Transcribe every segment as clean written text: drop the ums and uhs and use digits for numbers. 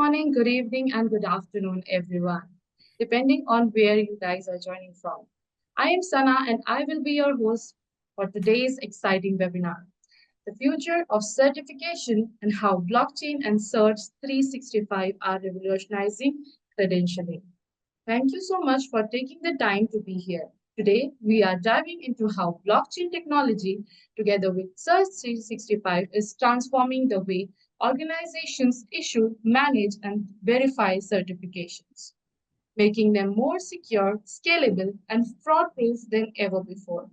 morning, good evening, and good afternoon, everyone, depending on where you guys are joining from. I am Sana, and I will be your host for today's exciting webinar, The Future of Certification and How Blockchain and Search 365 are Revolutionizing Credentialing. Thank you so much for taking the time to be here. Today, we are diving into how blockchain technology, together with Search 365, is transforming the way organizations issue, manage, and verify certifications, making them more secure, scalable, and fraud proof than ever before.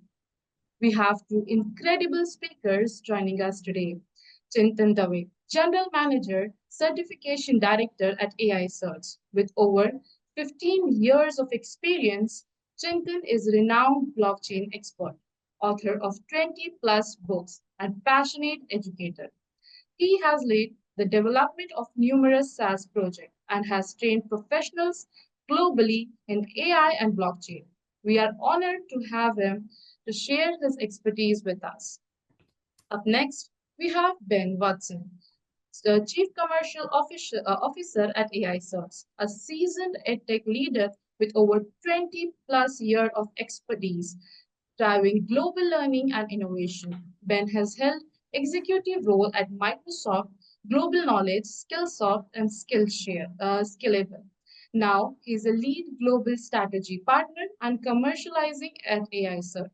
We have two incredible speakers joining us today. Chintan Dave, General Manager, Certification Director at AI Search. With over 15 years of experience, Chintan is a renowned blockchain expert, author of 20 plus books, and passionate educator. He has led the development of numerous SaaS projects and has trained professionals globally in AI and blockchain. We are honored to have him to share his expertise with us. Up next, we have Ben Watson, the Chief Commercial Officer at AI Search, a seasoned EdTech leader with over 20 plus years of expertise driving global learning and innovation. Ben has held executive role at Microsoft, Global Knowledge, Skillsoft, and Skillable. Now, he's a lead global strategy partner and commercializing at AI Search.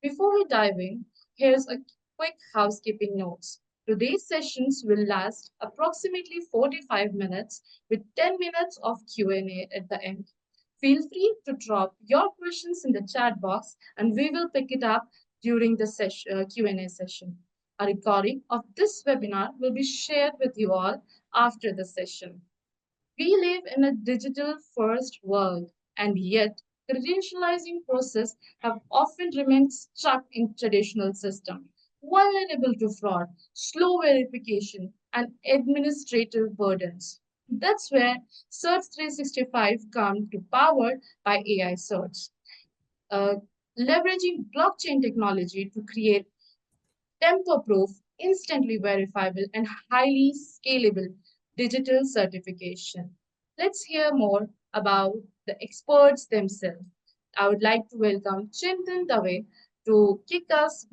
Before we dive in, here's a quick housekeeping notes. Today's sessions will last approximately 45 minutes with 10 minutes of Q&A at the end. Feel free to drop your questions in the chat box and we will pick it up during the Q&A session. A recording of this webinar will be shared with you all after the session. We live in a digital first world, and yet credentializing process have often remained stuck in traditional system, vulnerable to fraud, slow verification, and administrative burdens. That's where Search 365 come to power by AI Search, uh, leveraging blockchain technology to create tamper-proof, instantly verifiable, and highly scalable digital certification. Let's hear more about the experts themselves. I would like to welcome Chintan Dave to kick us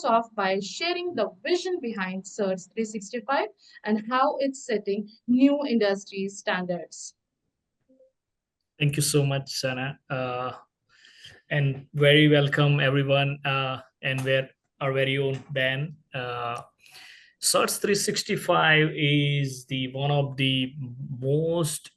off by sharing the vision behind Search 365 and how it's setting new industry standards. Thank you so much, Sana. And very welcome everyone and where our very own Ben. Search 365 is the one of the most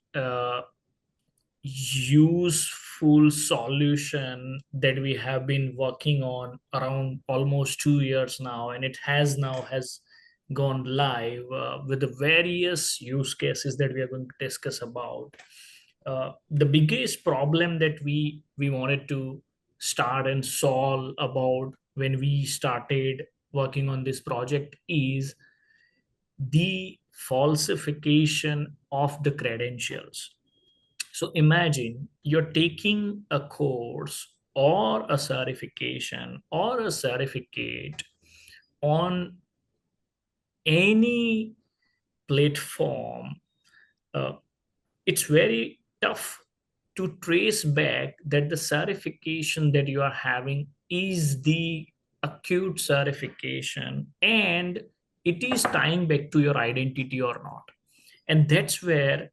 useful solution that we have been working on around almost 2 years now, and it has gone live with the various use cases that we are going to discuss about. The biggest problem that we wanted to start and solve about when we started working on this project is the falsification of the credentials. So imagine you're taking a course or a certification or a certificate on any platform. It's very tough to trace back that the certification that you are having is the acute certification and it is tying back to your identity or not. And that's where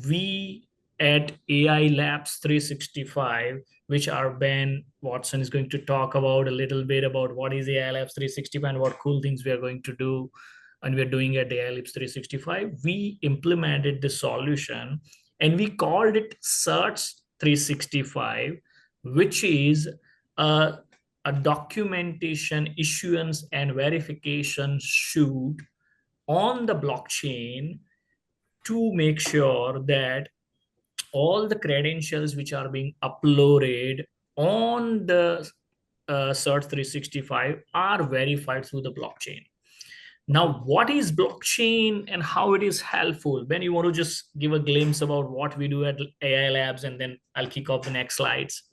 we at AI Labs 365, which our Ben Watson is going to talk about a little bit about what is AI Labs 365 and what cool things we are going to do and we're doing at AI Labs 365, we implemented the solution and we called it Search 365, which is a documentation issuance and verification suite on the blockchain to make sure that all the credentials which are being uploaded on the Search 365 are verified through the blockchain. Now, what is blockchain and how it is helpful? Ben, you want to just give a glimpse about what we do at AI Labs, and then I'll kick off the next slides.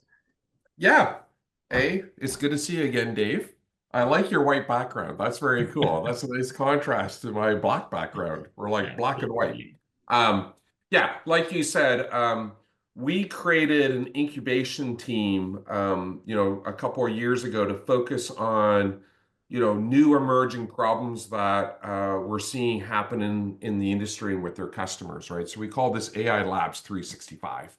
Yeah. Hey, it's good to see you again, Dave. I like your white background. That's very cool. That's a nice contrast to my black background. We're like black and white. Absolutely. Um, yeah, like you said, we created an incubation team, a couple of years ago to focus on, new emerging problems that we're seeing happen in the industry and with their customers, right? So we call this AI Labs 365,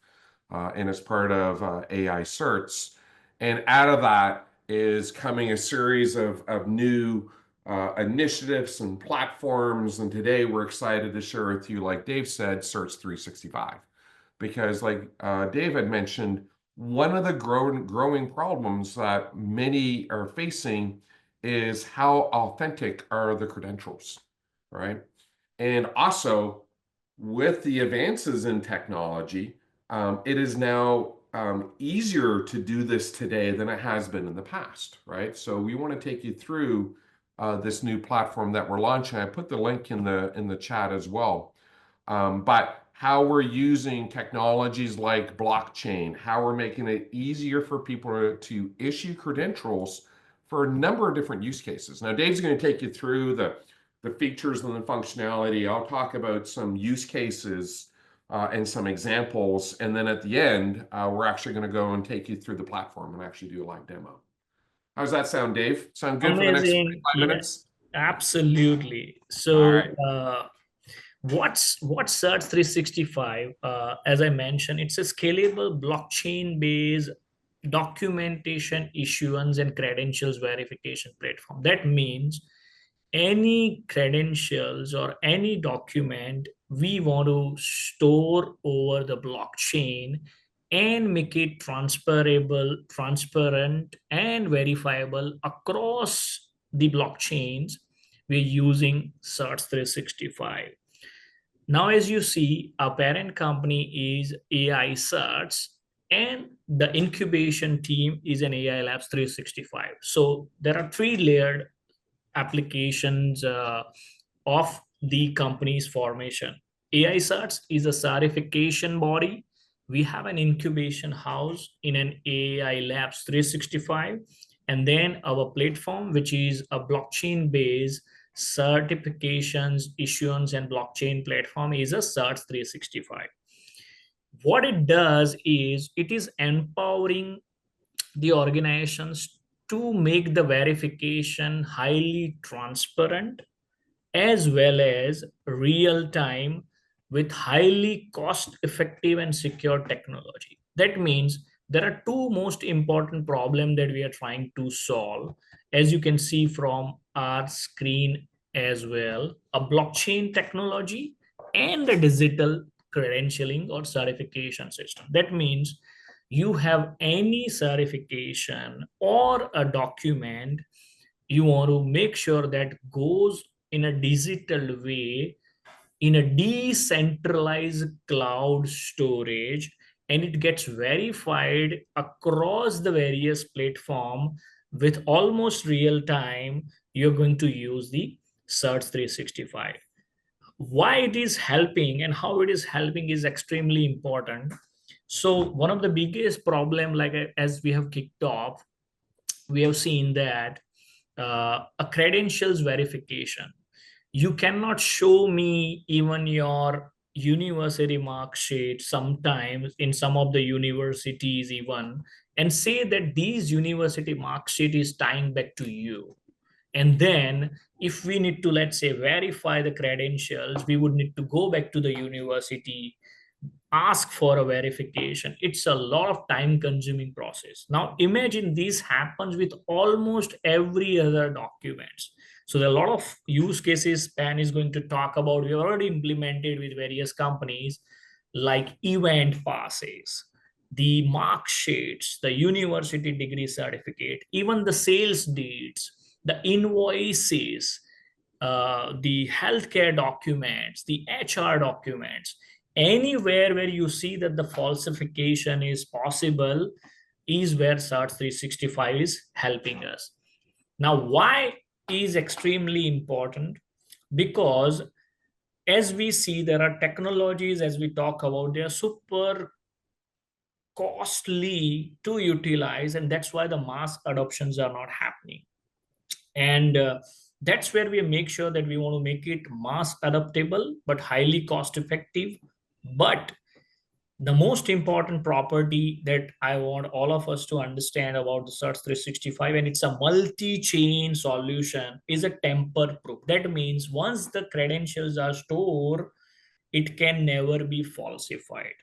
and it's part of AI certs. And out of that is coming a series of new initiatives and platforms. And today we're excited to share with you, like Dave said, Search 365. Because, like Dave had mentioned, one of the growing problems that many are facing is how authentic are the credentials, right? And also, with the advances in technology, it is now easier to do this today than it has been in the past, right? So we want to take you through this new platform that we're launching. I put the link in the chat as well. But how we're using technologies like blockchain, how we're making it easier for people to issue credentials for a number of different use cases. Now, Dave's going to take you through the features and the functionality. I'll talk about some use cases and some examples. And then at the end, we're actually going to go and take you through the platform and actually do a live demo. How's that sound, Dave? Sound good for the next Amazing. 45 Yeah, minutes? absolutely. All So, right. what's Search 365? As I mentioned, it's a scalable blockchain-based documentation issuance and credentials verification platform. That means any credentials or any document we want to store over the blockchain and make it transferable, transparent, and verifiable across the blockchains, we're using Search 365. Now, as you see, our parent company is AI Search, and the incubation team is an AI Labs 365. So there are three layered applications of the company's formation. AI Certs is a certification body. We have an incubation house in an AI Labs 365. And then our platform, which is a blockchain based certifications, issuance, and blockchain platform, is a Certs 365. What it does is it is empowering the organizations to make the verification highly transparent as well as real time with highly cost effective and secure technology. That means there are two most important problems that we are trying to solve, as you can see from our screen as well: a blockchain technology and a digital credentialing or certification system. That means you have any certification or a document, you want to make sure that goes in a digital way in a decentralized cloud storage, and it gets verified across the various platform with almost real time. You're going to use the Search 365. Why it is helping and how it is helping is extremely important. So one of the biggest problem, like as we have kicked off, we have seen that a credentials verification, you cannot show me even your university mark sheet sometimes in some of the universities even, and say that these university mark sheet is tying back to you. And then if we need to, let's say, verify the credentials, we would need to go back to the university, ask for a verification. It's a lot of time consuming process. Now imagine this happens with almost every other documents. So there are a lot of use cases Pan is going to talk about. We already implemented with various companies, like event passes, the mark sheets, the university degree certificate, even the sales deeds, the invoices, the healthcare documents, the HR documents. Anywhere where you see that the falsification is possible is where Search 365 is helping us. Now, why is extremely important? Because as we see, there are technologies, as we talk about, they are super costly to utilize, and that's why the mass adoptions are not happening. And that's where we make sure that we want to make it mass adaptable but highly cost effective. But the most important property that I want all of us to understand about the search 365, and it's a multi-chain solution, is a tamper proof. That means once the credentials are stored, it can never be falsified.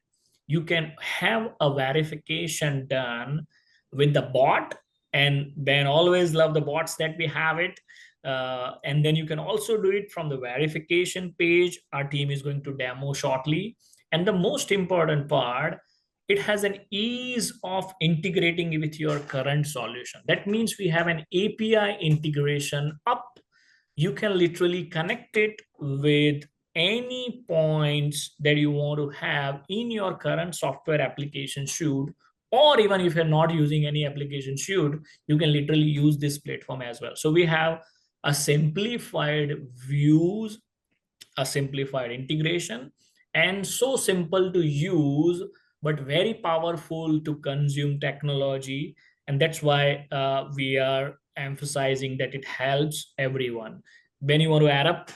You can have a verification done with the bot, and Ben always love the bots that we have it. And then you can also do it from the verification page. Our team is going to demo shortly. And the most important part, it has an ease of integrating with your current solution. That means we have an API integration up. You can literally connect it with any points that you want to have in your current software application suite, or even if you're not using any application suite, you can literally use this platform as well. So we have a simplified views, a simplified integration, and so simple to use but very powerful to consume technology. And that's why we are emphasizing that it helps everyone. Ben, you want to add up?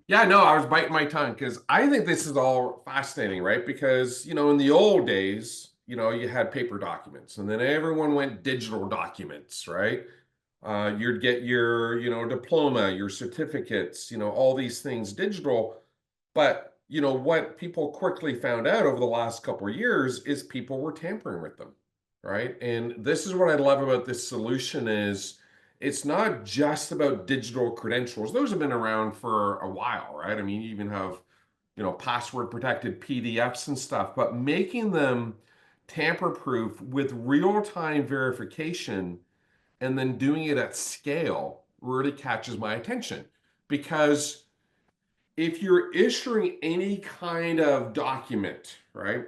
Yeah, no, I was biting my tongue because I think this is all fascinating, right? Because, in the old days, you had paper documents and then everyone went digital documents, right? You'd get your, diploma, your certificates, all these things digital. But, what people quickly found out over the last couple of years is people were tampering with them, right? And this is what I love about this solution is it's not just about digital credentials. Those have been around for a while, right? I mean, you even have, password protected PDFs and stuff, but making them tamper proof with real-time verification and then doing it at scale really catches my attention. Because if you're issuing any kind of document, right,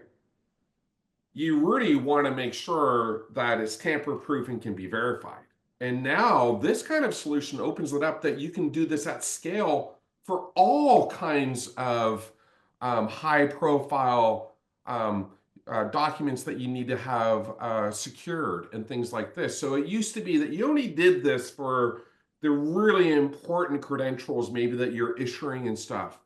you really want to make sure that it's tamper proof and can be verified. And now this kind of solution opens it up that you can do this at scale for all kinds of high profile documents that you need to have secured and things like this. So it used to be that you only did this for the really important credentials, maybe that you're issuing and stuff.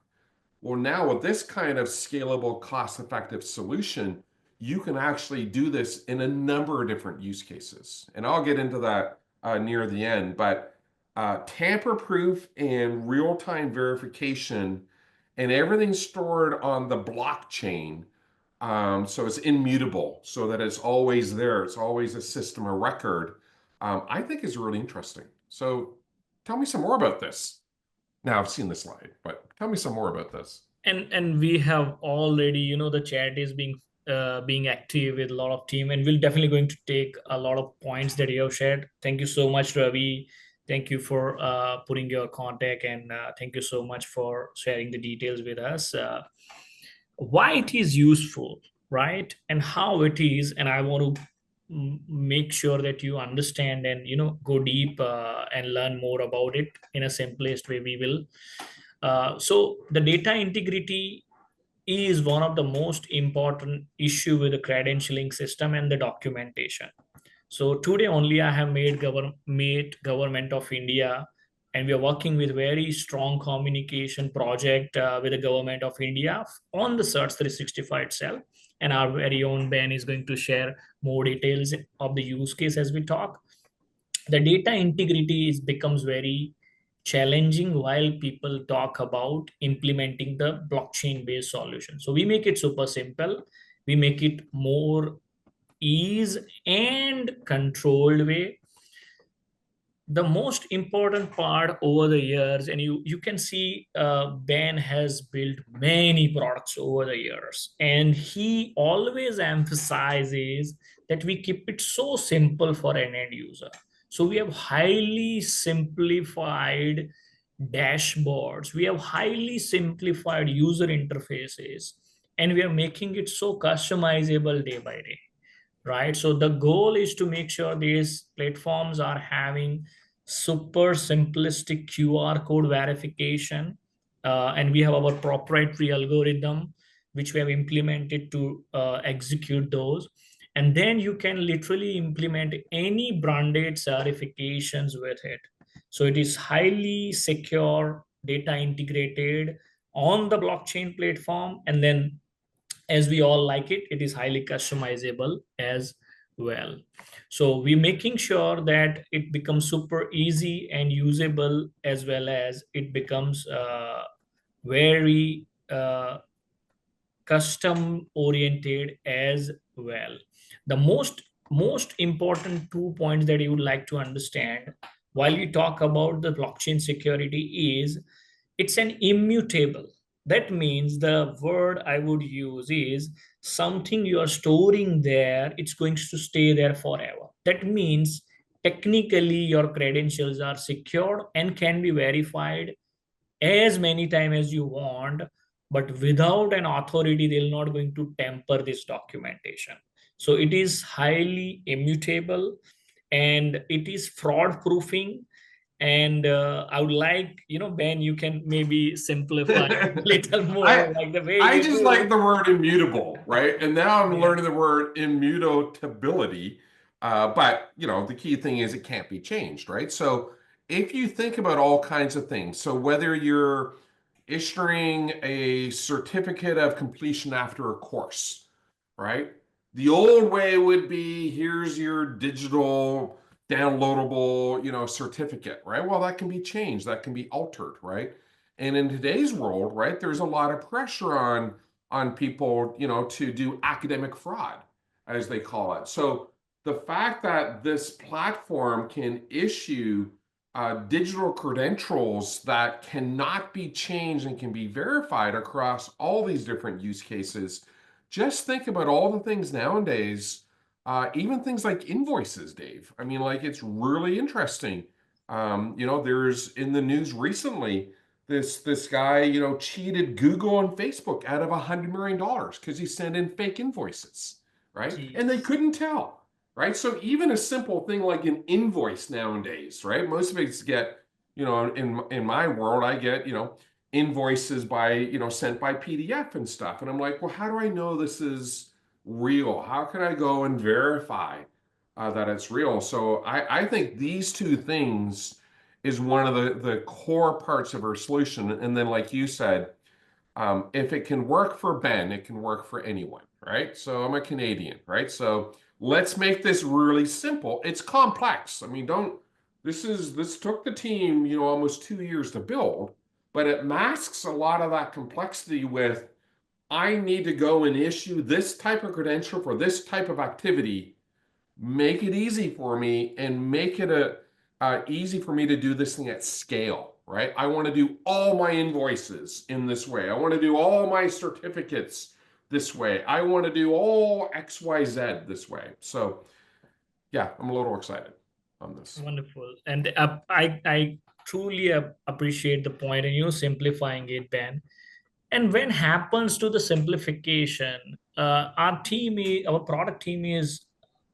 Well, now with this kind of scalable, cost-effective solution, you can actually do this in a number of different use cases. And I'll get into that near the end, but tamper-proof and real-time verification and everything stored on the blockchain. So it's immutable, so that it's always there. It's always a system of record. I think is really interesting. So tell me some more about this. Now I've seen the slide, but tell me some more about this. And we have already, the chat is being active with a lot of team, and we're definitely going to take a lot of points that you have shared. Thank you so much, Ravi. Thank you for putting your contact, and thank you so much for sharing the details with us. Why it is useful, right, and how it is, and I want to make sure that you understand and go deep and learn more about it in a simplest way we will. So the data integrity is one of the most important issue with the credentialing system and the documentation. So today only I have made government of India, and we are working with very strong communication project with the government of India on the Search 365 itself. And our very own Ben is going to share more details of the use case as we talk. The data integrity becomes very challenging while people talk about implementing the blockchain based solution. So we make it super simple. We make it more ease and controlled way. The most important part over the years, and you can see Ben has built many products over the years, and he always emphasizes that we keep it so simple for an end user. So we have highly simplified dashboards, we have highly simplified user interfaces, and we are making it so customizable day by day, right? So the goal is to make sure these platforms are having super simplistic QR code verification. And we have our proprietary algorithm, which we have implemented to execute those. And then you can literally implement any branded certifications with it. So it is highly secure, data integrated on the blockchain platform, and then as we all like it, it is highly customizable as well. So we're making sure that it becomes super easy and usable, as well as it becomes very custom oriented as well. The most important 2 points that you would like to understand while you talk about the blockchain security is it's an immutable. That means the word I would use is something you are storing there, it's going to stay there forever. That means technically your credentials are secured and can be verified as many time as you want, but without an authority they're not going to tamper this documentation. So it is highly immutable, and it is fraud proofing. And I would like, Ben, you can maybe simplify a little more, I like the way I you just do. like the word immutable, right? And now I'm Yeah. learning the word immutability. But the key thing is it can't be changed, right? So if you think about all kinds of things, so whether you're issuing a certificate of completion after a course, right? The old way would be here's your digital downloadable, certificate, right? Well, that can be changed, that can be altered, right? And in today's world, right, there's a lot of pressure on people, to do academic fraud, as they call it. So the fact that this platform can issue digital credentials that cannot be changed and can be verified across all these different use cases. Just think about all the things nowadays, even things like invoices, Dave. I mean, like it's really interesting. There's in the news recently this guy, cheated Google and Facebook out of $100 million because he sent in fake invoices, right? And they Jeez. couldn't tell, right? So even a simple thing like an invoice nowadays, right? Most of us get, in my world, I get, invoices by, sent by PDF and stuff. And I'm like, well, how do I know this is real? How can I go and verify that it's real? So I think these two things is one of the core parts of our solution. And then, like you said, if it can work for Ben, it can work for anyone, right? So I'm a Canadian, right? So let's make this really simple. It's complex. I mean, this took the team, almost 2 years to build, but it masks a lot of that complexity with I need to go and issue this type of credential for this type of activity, make it easy for me and make it easy for me to do this thing at scale, right? I want to do all my invoices in this way. I want to do all my certificates this way. I want to do all XYZ this way. So yeah, I'm a little excited on this. Wonderful. And I truly appreciate the point, and simplifying it, Ben. And when happens to the simplification, our product team is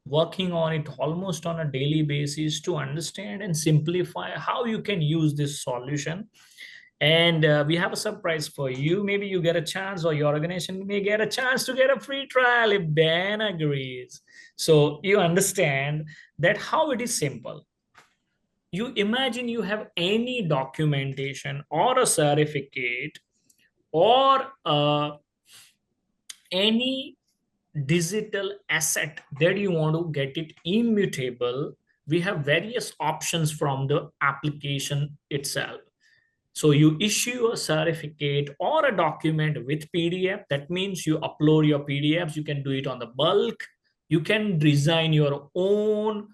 working on it almost on a daily basis to understand and simplify how you can use this solution. And we have a surprise for you. Maybe you get a chance, or your organization may get a chance to get a free trial if Ben agrees. So you understand that how it is simple. You imagine you have any documentation or a certificate or any digital asset that you want to get it immutable. We have various options from the application itself. So you issue a certificate or a document with PDF. That means you upload your PDFs. You can do it on the bulk. You can design your own.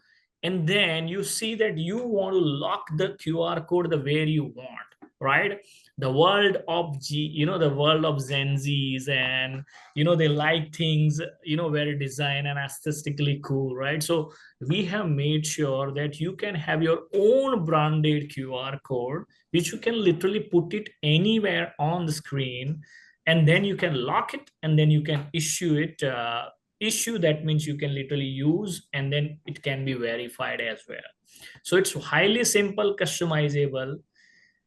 And then you see that you want to lock the QR code the way you want, right? The world of the world of Gen Zs, and they like things, very design and aesthetically cool, right? So we have made sure that you can have your own branded QR code, which you can literally put it anywhere on the screen, and then you can lock it, and then you can issue it. Issue, that means you can literally use, and then it can be verified as well. So it's highly simple, customizable.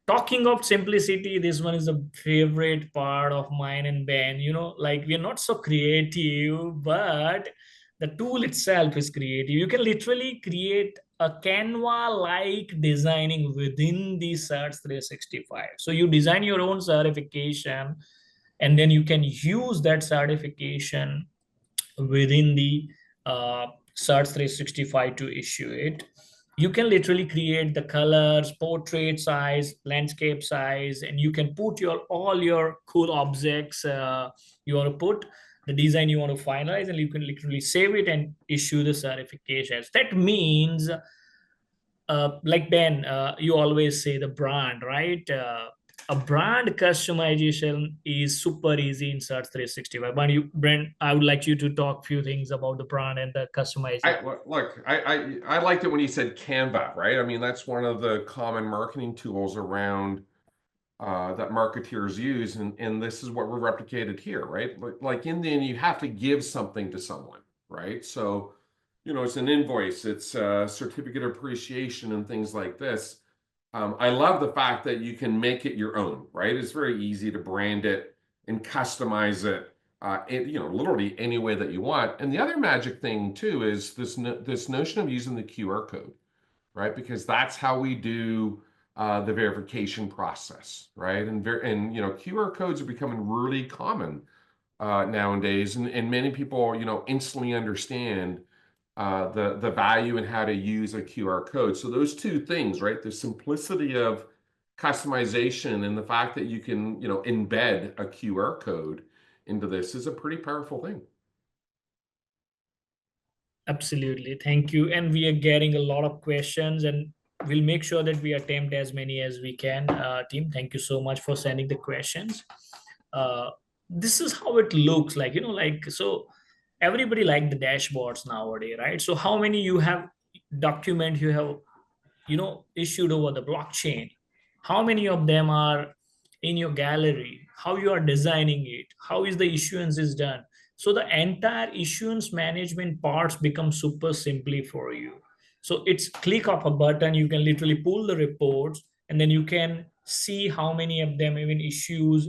Talking of simplicity, this one is a favorite part of mine and Ben. Like we're not so creative, but the tool itself is creative. You can literally create a Canva-like designing within the Certs 365. So you design your own certification, and then you can use that certification within the Certs 365 to issue it. You can literally create the colors, portrait size, landscape size, and you can put your all your cool objects you want to put, the design you want to finalize, and you can literally save it and issue the certifications. That means like Ben, you always say the brand, right? A brand customization is super easy in Search 365. But you, Brent, I would like you to talk few things about the brand and the customization. I liked it when you said Canva, right? I mean, that's one of the common marketing tools around that marketeers use, and this is what we're replicated here, right? Like in the end, you have to give something to someone, right? So, it's an invoice, it's a certificate of appreciation, and things like this. I love the fact that you can make it your own, right? It's very easy to brand it and customize it, literally any way that you want. And the other magic thing too is this notion of using the QR code, right? Because that's how we do the verification process, right? And QR codes are becoming really common nowadays, and many people instantly understand the value and how to use a QR code. So those two things, right? The simplicity of customization and the fact that you can embed a QR code into this is a pretty powerful thing. Absolutely. Thank you. And we are getting a lot of questions, and we'll make sure that we attempt as many as we can. Team, thank you so much for sending the questions. Uh, this is how it looks like, so everybody like the dashboards nowadays, right? So how many you have document you have issued over the blockchain? How many of them are in your gallery? How you are designing it? How is the issuance is done? So the entire issuance management parts become super simply for you. So it's click of a button, you can literally pull the reports, and then you can see how many of them even issues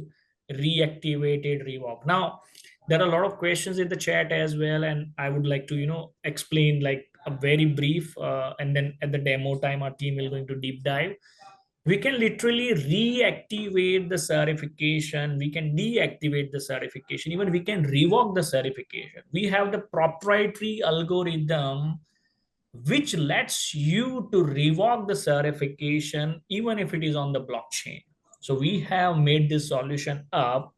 reactivated, revoked. Now there are a lot of questions in the chat as well, and I would like to explain like a very brief, and then at the demo time our team will going to deep dive. We can literally reactivate the certification, we can deactivate the certification, even we can revoke the certification. We have the proprietary algorithm which lets you to revoke the certification even if it is on the blockchain. So we have made this solution up.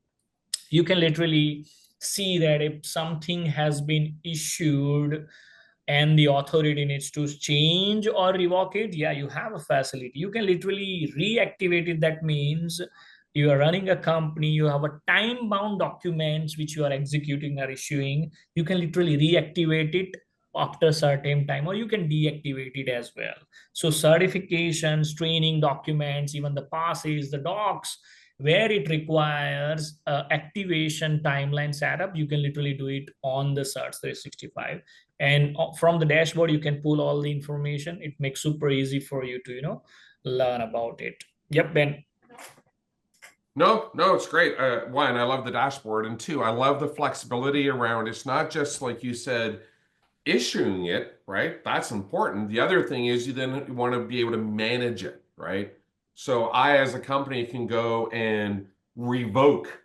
You can literally see that if something has been issued and the authority needs to change or revoke it, yeah, you have a facility. You can literally reactivate it. That means you are running a company, you have a time bound documents which you are executing or issuing. You can literally reactivate it after a certain time, or you can deactivate it as well. So certifications, training documents, even the passes, the docs, where it requires activation timeline setup, you can literally do it on the Certs 365. And from the dashboard, you can pull all the information. It makes super easy for you to, learn about it. Yep, Ben. No, it's great. One, I love the dashboard, and two, I love the flexibility around. It's not just like you said, issuing it, right? That's important. The other thing is you then want to be able to manage it, right? So I, as a company, can go and revoke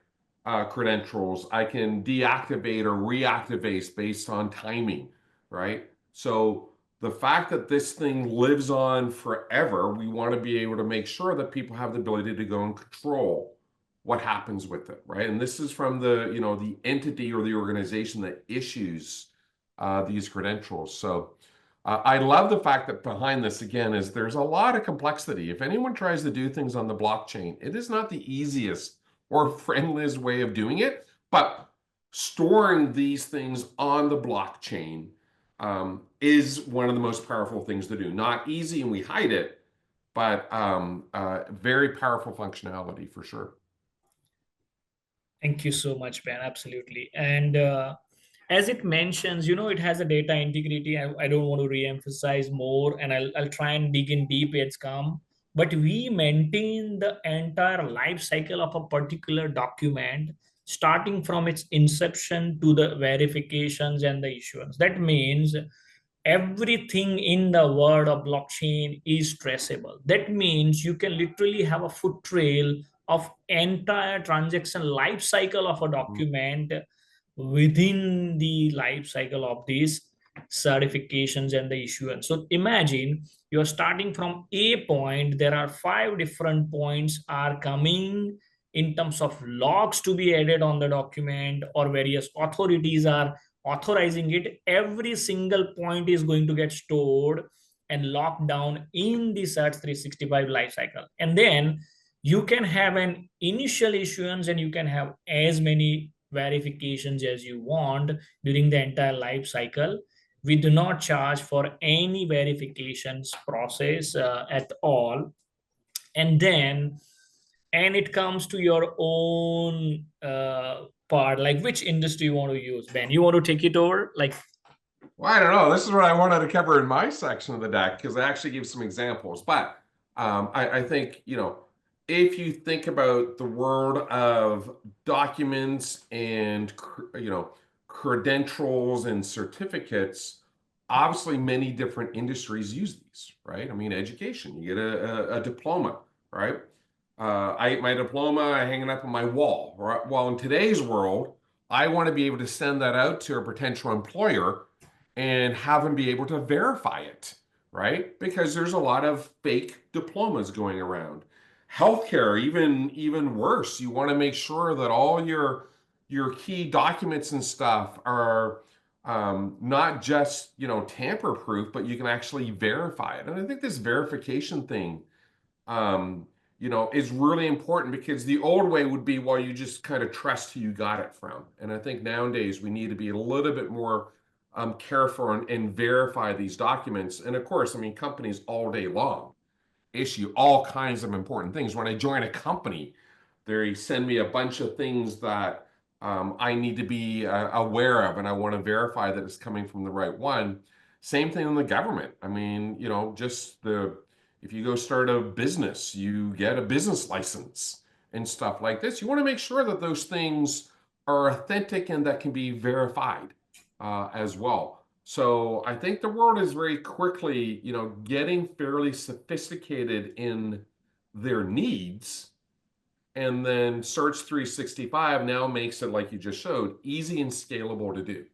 credentials. I can deactivate or reactivate based on timing, right? So the fact that this thing lives on forever, we want to be able to make sure that people have the ability to go and control what happens with it, right? And this is from the entity or the organization that issues these credentials. So I love the fact that behind this, again, is there's a lot of complexity. If anyone tries to do things on the blockchain, it is not the easiest or friendliest way of doing it, but storing these things on the blockchain is one of the most powerful things to do. Not easy, and we hide it, but very powerful functionality for sure. Thank you so much, Ben. Absolutely. And as it mentions, it has a data integrity. I don't want to re-emphasize more, and I'll try and dig in deep as come. But we maintain the entire life cycle of a particular document starting from its inception to the verifications and the issuance. That means everything in the world of blockchain is traceable. That means you can literally have a foot trail of entire transaction life cycle of a document within the life cycle of these certifications and the issuance. So imagine you're starting from a point, there are 5 different points are coming in terms of logs to be added on the document, or various authorities are authorizing it. Every single point is going to get stored and locked down in the search 365 lifecycle. And then you can have an initial issuance and you can have as many verifications as you want during the entire life cycle. We do not charge for any verifications process at all. And then, and it comes to your own part, like which industry you want to use. Ben, you want to take it over? Like, well, I don't know. This is what I wanted to cover in my section of the deck, because I actually give some examples. But I think, if you think about the world of documents and, credentials and certificates, obviously many different industries use these, right? I mean, education, you get a diploma, right? My diploma, I hang it up on my wall, right? Well, in today's world, I want to be able to send that out to a potential employer and have them be able to verify it, right? Because there's a lot of fake diplomas going around. Healthcare, even worse. You want to make sure that all your key documents and stuff are not just tamper proof, but you can actually verify it. And I think this verification thing is really important, because the old way would be, well, you just kind of trust who you got it from. And I think nowadays we need to be a little bit more careful and verify these documents. And of course, I mean, companies all day long issue all kinds of important things. When I join a company, they send me a bunch of things that I need to be aware of, and I want to verify that it's coming from the right one. Same thing in the government. I mean, if you go start a business, you get a business license and stuff like this. You want to make sure that those things are authentic and that can be verified as well. So I think the world is very quickly, getting fairly sophisticated in their needs. And then Search 365 now makes it, like you just showed, easy and scalable to do,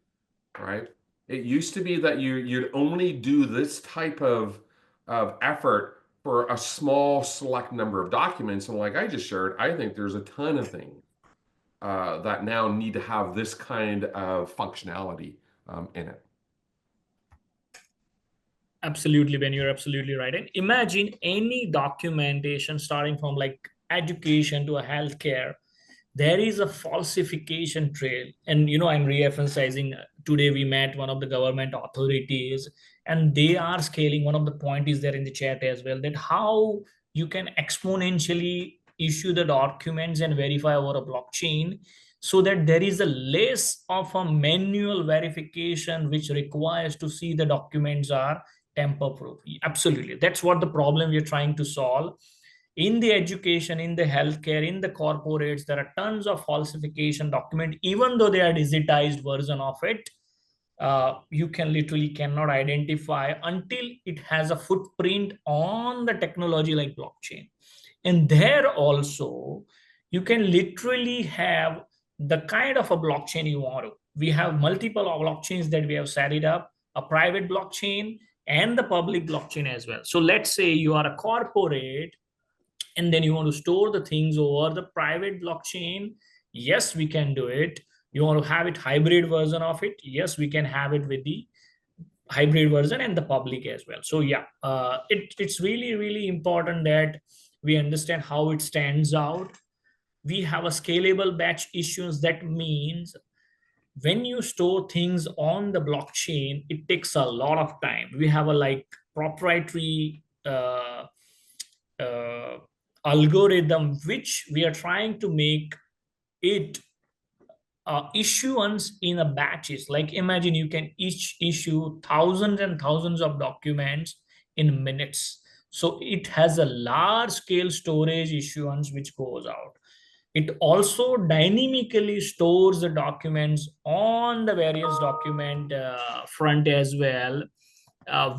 right? It used to be that you'd only do this type of effort for a small select number of documents. And like I just shared, I think there's a ton of things that now need to have this kind of functionality in it. absolutely, Ben, you're absolutely right. And imagine any documentation starting from like education to a healthcare, there is a falsification trail. And I'm re-emphasizing, today we met one of the government authorities, and they are scaling. One of the point is there in the chat as well, that how you can exponentially issue the documents and verify over a blockchain, so that there is a less of a manual verification which requires to see the documents are tamper proof. Absolutely, that's what the problem we're trying to solve. In the education, in the healthcare, in the corporates, there are tons of falsification document. Even though they are digitized version of it, you can literally cannot identify until it has a footprint on the technology like blockchain. And there also, you can literally have the kind of a blockchain you want to. We have multiple blockchains that we have set it up, a private blockchain and the public blockchain as well. So let's say you are a corporate and then you want to store the things over the private blockchain. Yes, we can do it. You want to have it hybrid version of it. Yes, we can have it with the hybrid version and the public as well. So yeah, it's really, really important that we understand how it stands out. We have a scalable batch issuance. That means when you store things on the blockchain, it takes a lot of time. We have a like proprietary uh, algorithm which we are trying to make it issuance in a batches. Like imagine you can each issue thousands and thousands of documents in minutes. So it has a large scale storage issuance which goes out. It also dynamically stores the documents on the various document front as well,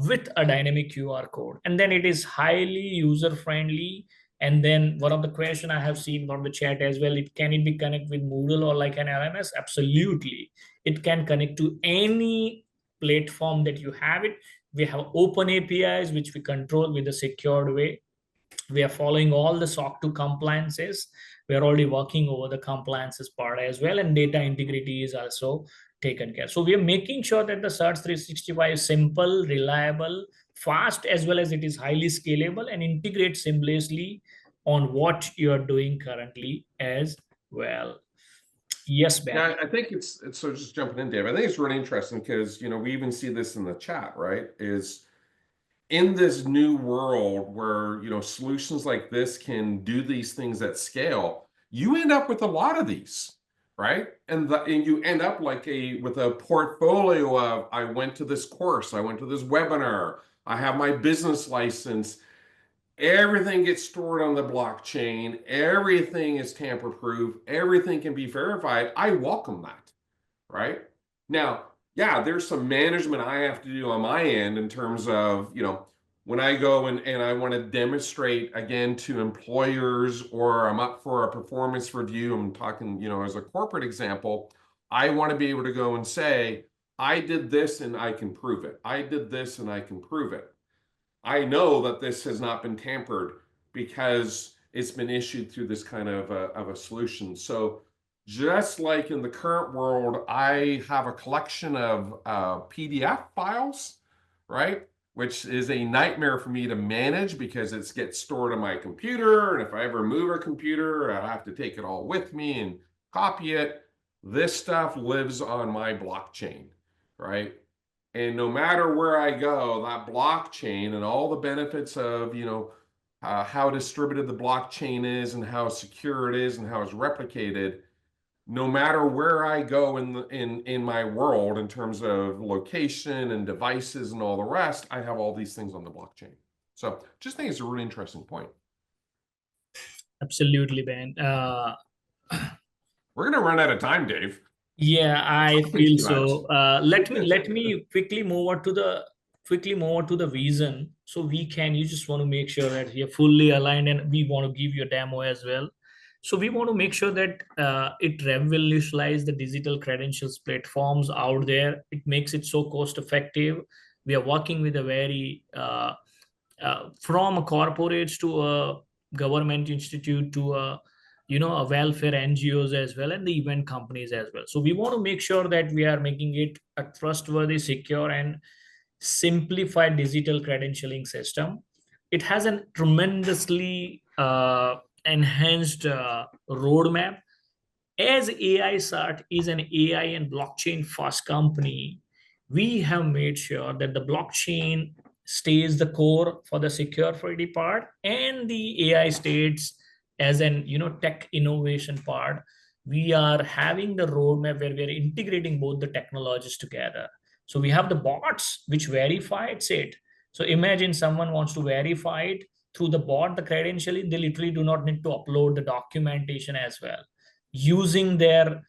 with a dynamic QR code. And then it is highly user friendly. And then one of the question I have seen from the chat as well, can it be connected with Moodle or like an LMS? Absolutely. It can connect to any platform that you have it. We have open APIs, which we control with a secured way. We are following all the SOC 2 compliances. We are already working over the compliances part as well, and data integrity is also taken care. So we are making sure that the search 365 is simple, reliable, fast, as well as it is highly scalable and integrates seamlessly on what you are doing currently as well. Yes, Ben. Yeah, I think it's so just jumping in, Dave. I think it's really interesting because we even see this in the chat, right? Is in this new world where solutions like this can do these things at scale, you end up with a lot of these, right? And you end up like with a portfolio of, I went to this course, I went to this webinar, I have my business license. Everything gets stored on the blockchain, everything is tamper proof, everything can be verified. I welcome that, right? Now, yeah, there's some management I have to do on my end in terms of, when I go and I want to demonstrate again to employers, or I'm up for a performance review, I'm talking, as a corporate example, I want to be able to go and say, I did this and I can prove it. I did this and I can prove it. I know that this has not been tampered because it's been issued through this kind of a solution. So just like in the current world, I have a collection of PDF files, right? Which is a nightmare for me to manage because it gets stored on my computer. And if I ever move a computer, I have to take it all with me and copy it. This stuff lives on my blockchain, right? And no matter where I go, that blockchain and all the benefits of, how distributed the blockchain is and how secure it is and how it's replicated, no matter where I go in my world in terms of location and devices and all the rest, I have all these things on the blockchain. So just think it's a really interesting point. Absolutely, Ben. We're going to run out of time, Dave. Yeah, I Thank feel you, so. Let me quickly move on to the vision. So we can, you just want to make sure that we are fully aligned, and we want to give you a demo as well. So we want to make sure that it revolutionizes the digital credentials platforms out there. It makes it so cost effective. We are working with a very from a corporates to a government institute to a welfare NGOs as well, and the event companies as well. So we want to make sure that we are making it a trustworthy, secure, and simplified digital credentialing system. It has a tremendously enhanced roadmap. As AISART is an AI and blockchain first company, we have made sure that the blockchain stays the core for the security part, and the AI states as an tech innovation part. We are having the roadmap where we are integrating both the technologies together. So we have the bots which verifies it. So imagine someone wants to verify it through the bot, the credentialing, they literally do not need to upload the documentation as well. Using their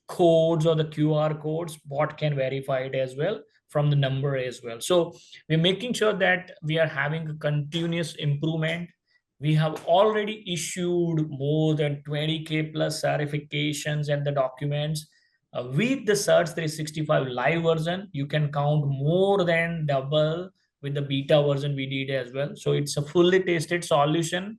codes or the QR codes, bot can verify it as well from the number as well. So we're making sure that we are having a continuous improvement. We have already issued more than 20K plus certifications and the documents. With the Search 365 live version, you can count more than double with the beta version we did as well. So it's a fully tested solution.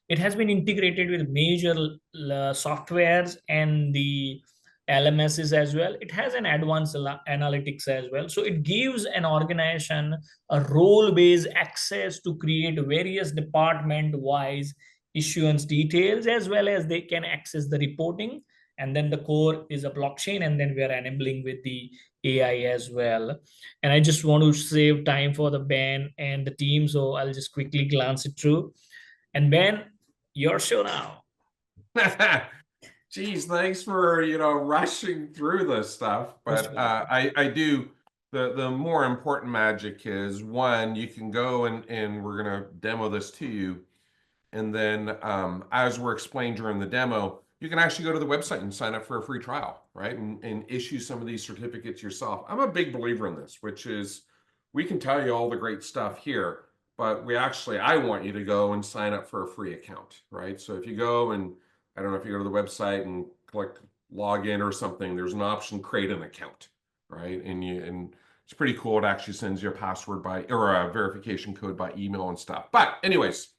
It has been integrated with major softwares and the LMSs as well. It has an advanced analytics as well. So it gives an organization a role-based access to create various department-wise issuance details, as well as they can access the reporting. And then the core is a blockchain, and then we are enabling with the AI as well. And I just want to save time for the Ben and the team, so I'll just quickly glance it through. And Ben, your show now. Geez, thanks for rushing through this stuff. But I do the more important magic is, one, you can go and we're gonna demo this to you. And then as we're explained during the demo, you can actually go to the website and sign up for a free trial, right? And issue some of these certificates yourself. I'm a big believer in this, which is we can tell you all the great stuff here, but I want you to go and sign up for a free account, right? So if you go and, I don't know, if you go to the website and click login or something, there's an option, create an account, right? And it's pretty cool. It actually sends you a password or a verification code by email and stuff. But anyways,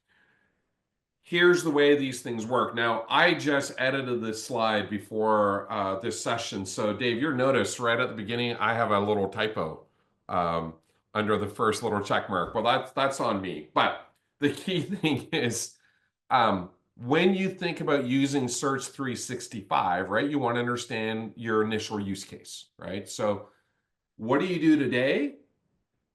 here's the way these things work. Now, I just edited this slide before this session. So Dave, you'll notice right at the beginning, I have a little typo um, under the first little check mark. Well, that's on me. But the key thing is when you think about using Search 365, right, you want to understand your initial use case, right? So what do you do today?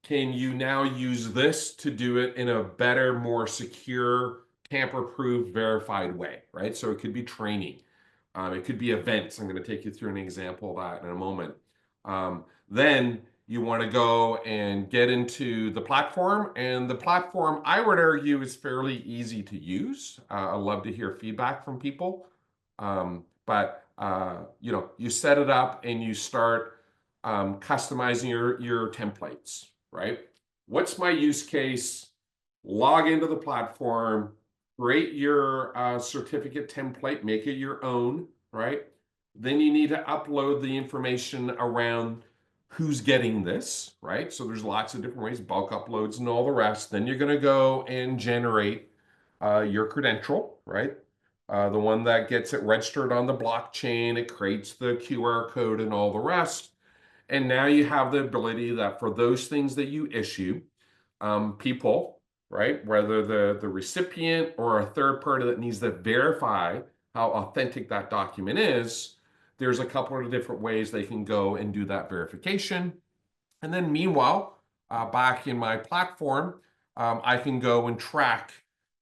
Can you now use this to do it in a better, more secure, tamper-proof, verified way, right? So it could be training. It could be events. I'm going to take you through an example of that in a moment. Then you want to go and get into the platform. And the platform, I would argue, is fairly easy to use. I love to hear feedback from people. You set it up and you start customizing your templates, right? What's my use case? Log into the platform, create your certificate template, make it your own, right? Then you need to upload the information around who's getting this, right? So there's lots of different ways, bulk uploads and all the rest. Then you're going to go and generate your credential, right? The one that gets it registered on the blockchain, it creates the QR code and all the rest. And now you have the ability that for those things that you issue, people, right, whether the recipient or a third party that needs to verify how authentic that document is, there's a couple of different ways they can go and do that verification. And then meanwhile, back in my platform, I can go and track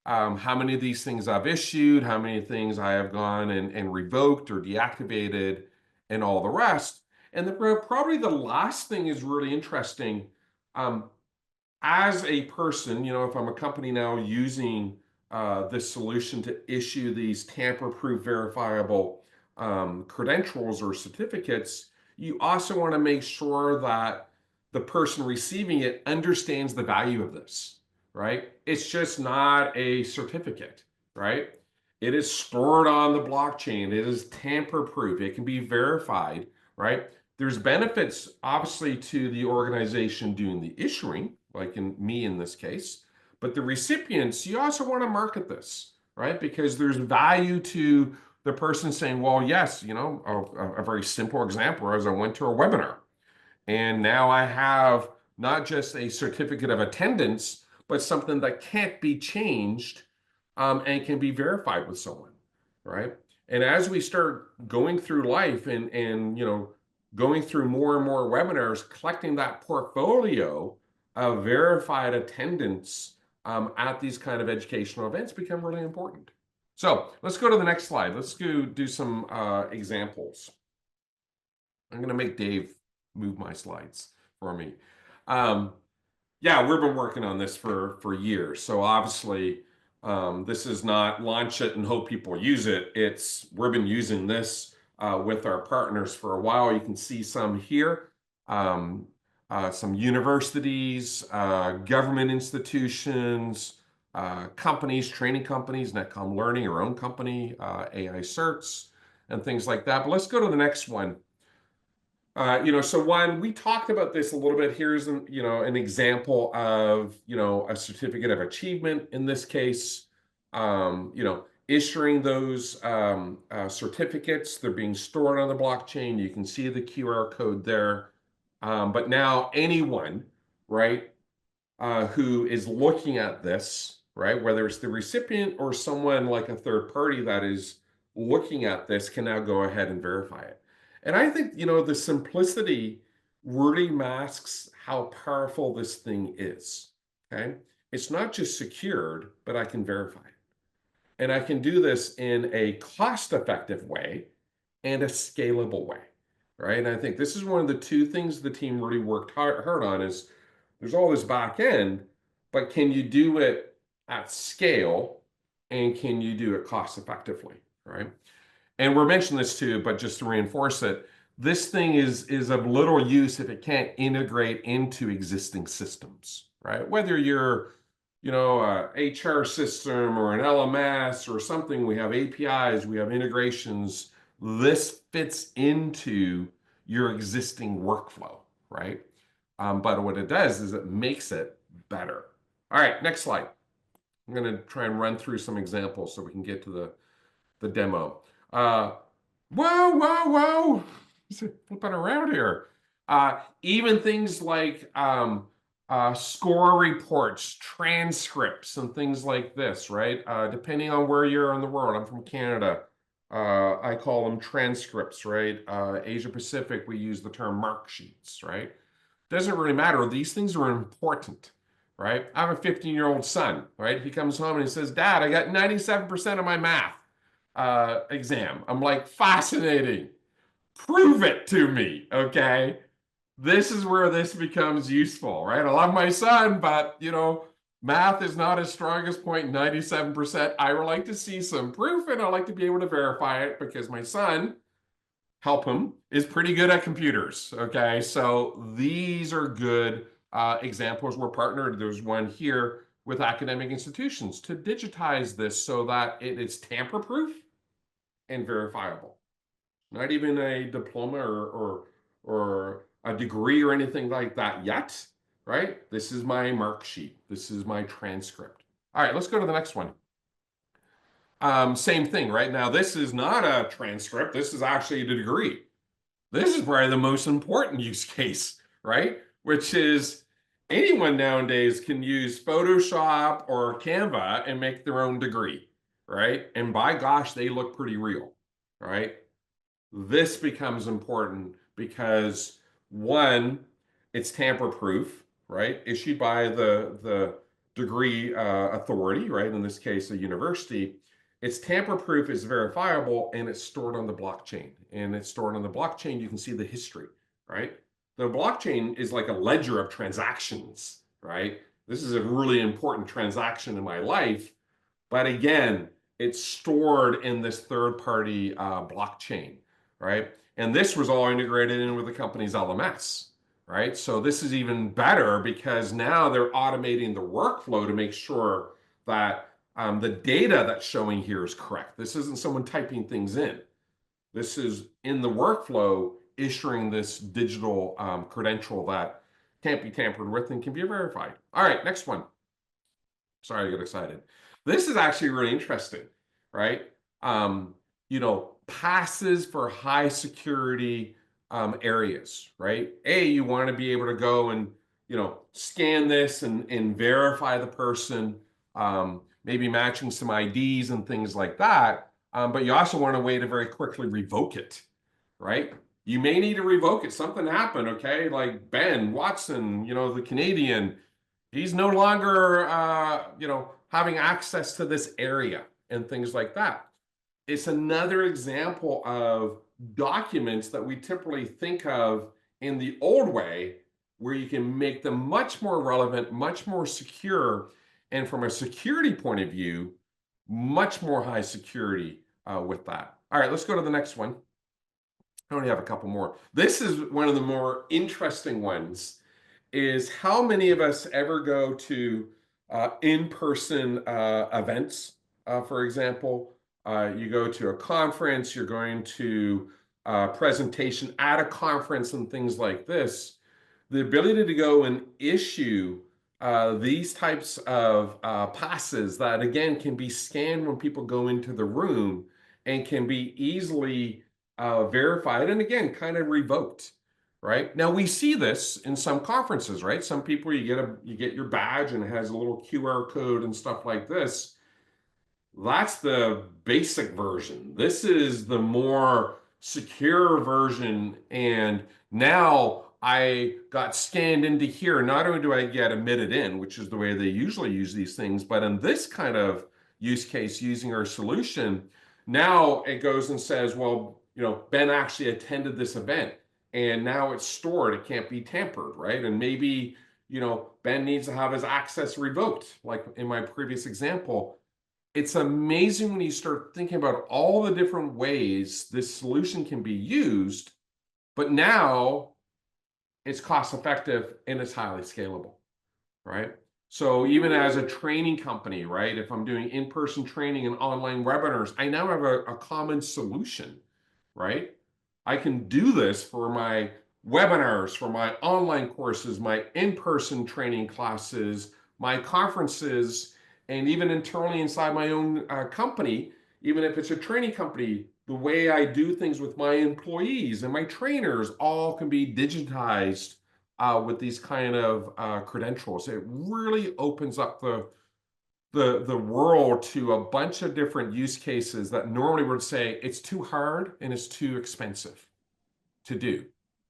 how many of these things I've issued, how many things I have gone and revoked or deactivated, and all the rest. And probably the last thing is really interesting. As a person, if I'm a company now using this solution to issue these tamper-proof verifiable credentials or certificates, you also want to make sure that the person receiving it understands the value of this, right? It's just not a certificate, right? It is stored on the blockchain. It is tamper-proof. It can be verified, right? There's benefits, obviously, to the organization doing the issuing, like in this case, but the recipients, you also want to market this, right? Because there's value to the person saying, well, yes, a very simple example is I went to a webinar and now I have not just a certificate of attendance, but something that can't be changed and can be verified with someone, right? And as we start going through life and going through more and more webinars, collecting that portfolio of verified attendance at these kind of educational events become really important. So let's go to the next slide. Let's go do some examples. I'm going to make Dave move my slides for me. Yeah, we've been working on this for years. So obviously, this is not launch it and hope people use it. We've been using this with our partners for a while. You can see some here. Some universities, government institutions, companies, training companies, Netcom Learning, our own company, AI Certs, and things like that. But let's go to the next one. So one, we talked about this a little bit. Here's an example of, a certificate of achievement in this case, issuing those certificates. They're being stored on the blockchain. You can see the QR code there. But now anyone, right, who is looking at this, right, whether it's the recipient or someone like a third party that is looking at this, can now go ahead and verify it. And I think, the simplicity really masks how powerful this thing is, okay? It's not just secured, but I can verify it. And I can do this in a cost-effective way and a scalable way, right? And I think this is one of the two things the team really worked hard on is there's all this back end, but can you do it at scale and can you do it cost effectively, right? And we're mentioning this too, but just to reinforce it, this thing is of little use if it can't integrate into existing systems, right? Whether you're, a HR system or an LMS or something, we have APIs, we have integrations. This fits into your existing workflow, right? But what it does is it makes it better. All right, next slide. I'm going to try and run through some examples so we can get to the demo. Whoa. Flipping around here. Even things like score reports, transcripts, and things like this, right? Depending on where you're in the world. I'm from Canada. I call them transcripts, right? Asia Pacific, we use the term mark sheets, right? Doesn't really matter. These things are important, right? I have a 15-year-old son, right? He comes home and he says, Dad, I got 97% of my math exam. I'm like, fascinating. Prove it to me, okay? This is where this becomes useful, right? I love my son, but math is not his strongest point, 97%. I would like to see some proof and I like to be able to verify it because my son, help him, is pretty good at computers, okay? So these are good examples. We're partnered, there's one here with academic institutions to digitize this so that it is tamper-proof and verifiable. Not even a diploma or a degree or anything like that yet, right? This is my mark sheet. This is my transcript. All right, let's go to the next one. Same thing, right? Now, this is not a transcript. This is actually a degree. This is probably the most important use case, right? Which is anyone nowadays can use Photoshop or Canva and make their own degree, right? And by gosh, they look pretty real, right? This becomes important because one, it's tamper-proof, right? Issued by the degree authority, right? In this case, a university. It's tamper-proof, it's verifiable, and it's stored on the blockchain. And it's stored on the blockchain. You can see the history, right? The blockchain is like a ledger of transactions, right? This is a really important transaction in my life. But again, it's stored in this third-party blockchain, right? And this was all integrated in with the company's LMS, right? So this is even better because now they're automating the workflow to make sure that the data that's showing here is correct. This isn't someone typing things in. This is in the workflow issuing this digital credential that can't be tampered with and can be verified. All right, next one. Sorry, I get excited. This is actually really interesting, right? Passes for high security areas, right? You want to be able to go and, scan this and verify the person, maybe matching some IDs and things like that. But you also want a way to very quickly revoke it, right? You may need to revoke it. Something happened, okay? Like Ben Watson, the Canadian, he's no longer, having access to this area and things like that. It's another example of documents that we typically think of in the old way, where you can make them much more relevant, much more secure, and from a security point of view, much more high security with that. All right, let's go to the next one. I only have a couple more. This is one of the more interesting ones, is how many of us ever go to in-person events, for example. You go to a conference, you're going to a presentation at a conference and things like this. The ability to go and issue these types of passes that, again, can be scanned when people go into the room and can be easily verified and, again, kind of revoked. Right now, we see this in some conferences, right? Some people, you get your badge and it has a little QR code and stuff like this. That's the basic version. This is the more secure version. And now I got scanned into here. Not only do I get admitted in, which is the way they usually use these things, but in this kind of use case using our solution, now it goes and says, well, Ben actually attended this event. And now it's stored, it can't be tampered, right? And maybe, Ben needs to have his access revoked, like in my previous example. it's amazing when you start thinking about all the different ways this solution can be used, but now it's cost effective and it's highly scalable, right? So even as a training company, right, if I'm doing in-person training and online webinars, I now have a common solution, right? I can do this for my webinars, for my online courses, my in-person training classes, my conferences, and even internally inside my own company, even if it's a training company, the way I do things with my employees and my trainers all can be digitized with these kind of credentials. It really opens up the world to a bunch of different use cases that normally would say it's too hard and it's too expensive to do.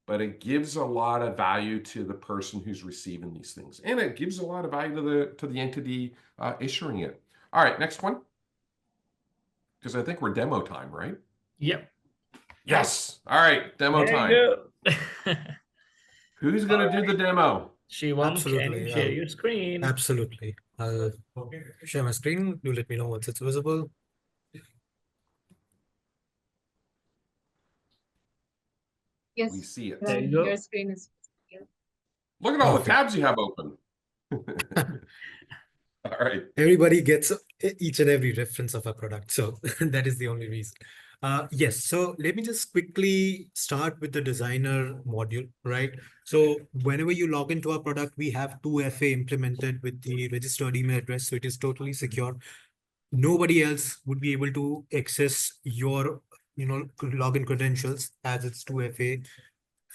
But it gives a lot of value to the person who's receiving these things, and it gives a lot of value to the entity issuing it. All right, next one, because I think we're demo time, right? Yep. Yes. All right, demo There time. you go. Who's going to do the demo? Shivam, can you Absolutely. share your screen? Absolutely. I'll share my screen. Do let me know once it's visible. Yes, We see it. There you go. your screen is here. Look at all the Perfect. tabs you have open. All right. Everybody gets each and every reference of a product. So that is the only reason. Yes. So let me just quickly start with the designer module, right? So whenever you log into our product, we have 2FA implemented with the registered email address. So it is totally secure. Nobody else would be able to access your, login credentials as it's 2FA.